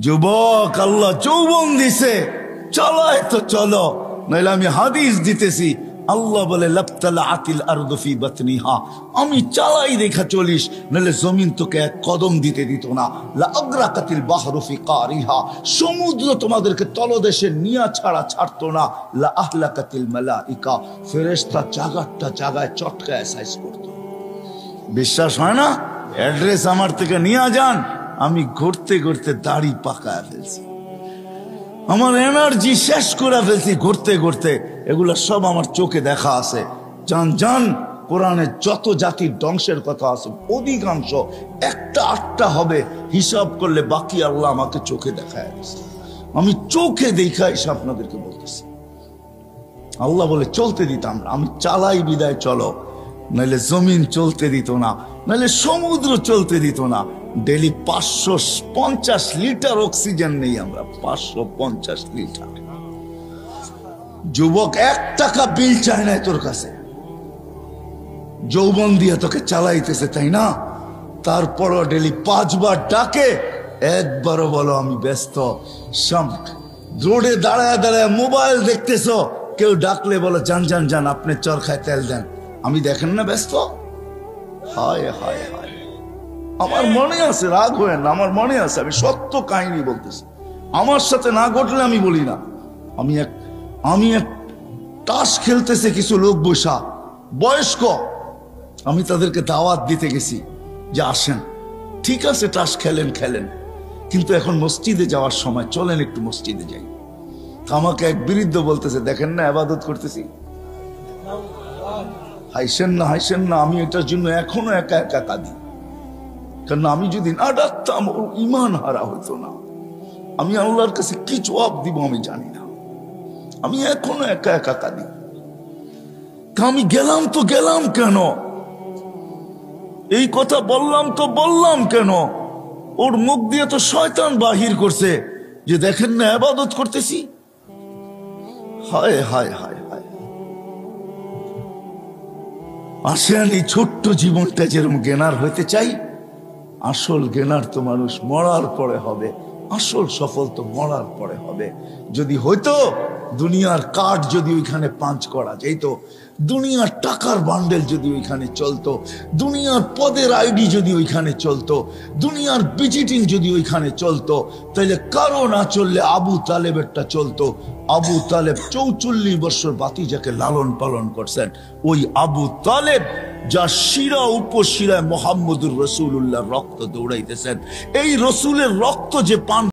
যুবক আল্লাহ যৌবন দিছে, চলায় তো চলো, নাইলে আমি হাদিস দিতেছি। আল্লাহ বলে লাবতালাআতিল আরদু ফি বাতনিহা, আমি চালাই দেখা চলিস, নাহলে জমিন তোকে এক কদম দিতে দিত না। লা আগরাকাতিল বাহরু ফি কারিহা, সমুদ্র তোমাদেরকে তলদেশে নিয়া ছাড়া ছাড়তো না। লা আহলাকাতিল মালাইকা, ফেরেশতা জাগারটা জাগায় চটকায় সাইজ করত। বিশ্বাস হয় না? অ্যাড্রেস আমার থেকে নিয়ে যান, আমি ঘুরতে ঘুরতে দাড়ি পাকায় ফেলছি, আমার এনার্জি শেষ করে ফেলছি ঘুরতে ঘুরতে। এগুলা সব আমার চোখে দেখা আছে। জান জান, কোরআনে যত জাতির ধ্বংসের কথা আছে অধিকাংশ একটা আটটা হবে, হিসাব করলে বাকি আল্লাহ আমাকে চোখে দেখায় দিয়েছে। আমি চোখে দেখা এসে আপনাদেরকে বলতেছি। আল্লাহ বলে চলতে দিতাম না, আমি চালাই বিদায় চলো, নাহলে জমিন চলতে দিত না, নাহলে সমুদ্র চলতে দিত না। ডেলি 550 লিটার অক্সিজেন নেই আমরা, 550 লিটার। যুবক 1 টাকা বিল চায় না তোর কাছে, যৌবন দিয়ে তোকে চালাইতেছে, তাই না? তারপরও ডেলি 5 বার ডাকে, একবারও বলো আমি ব্যস্ত। রোডে দাঁড়ায় দাঁড়ায় মোবাইল দেখতেছো, কেউ ডাকলে বলো যান যান যান, আপনি চরখায় তেল দেন, আমি দেখেন না ব্যস্ত। হায় হায় হায়, আমার মনে আছে, রাগ হয়ে না, আমার মনে আছে, আমি সত্য কাহিনী বলতেছি। আমার সাথে না ঘটলে আমি বলি না। আমি এক তাস খেলতেছে কিছু লোক বসা বয়স্ক, আমি তাদেরকে দাওয়াত দিতে গেছি যে আসেন, ঠিক আছে তাস খেলেন খেলেন, কিন্তু এখন মসজিদে যাওয়ার সময় চলেন একটু মসজিদে যাই। আমাকে এক বৃদ্ধ বলতেছে দেখেন না ইবাদত করতেছি। হাইসেন না হাইসেন না, আমি এটার জন্য এখনো একা একা কাঁদি, কারণ আমি যদি না ডাকতাম ওর ইমান হারা হইতো না। আমি আল্লাহর কাছে কি জবাব দিব আমি জানি না, আমি এখনো একা একা কাঁদি। আমি গেলাম তো গেলাম কেন, এই কথা বললাম তো বললাম কেন? ওর মুখ দিয়ে তো শয়তান বাহির করছে যে দেখেন না ইবাদত করতেছি। হায় হায় হায় হায়, আসেন এই ছোট্ট জীবনটা যেরকম জ্ঞানার হইতে চাই, আসল জ্ঞানার তো মানুষ মরার পরে হবে, আসল সফল তো মরার পরে হবে। যদি হইতো দুনিয়ার কার্ড যদি ওইখানে পাঞ্চ করা যেত, দুনিয়ার টাকার বান্ডেল যদি ওইখানে চলতো, দুনিয়ার পদের আইডি যদি ওইখানে চলতো, দুনিয়ার ভিজিটিং যদি ওইখানে চলতো, তাহলে কারো না চললে আবু তালেবেরটা চলতো। আবু তালেব 44 বছর বাতিজাকে লালন পালন করছেন। ওই আবু তালেব যা শিরা উপশিরায় মোহাম্মদুর রসুল্লাহ রক্ত দৌড়াইতেছেন, এই রসুলের রক্ত যে পান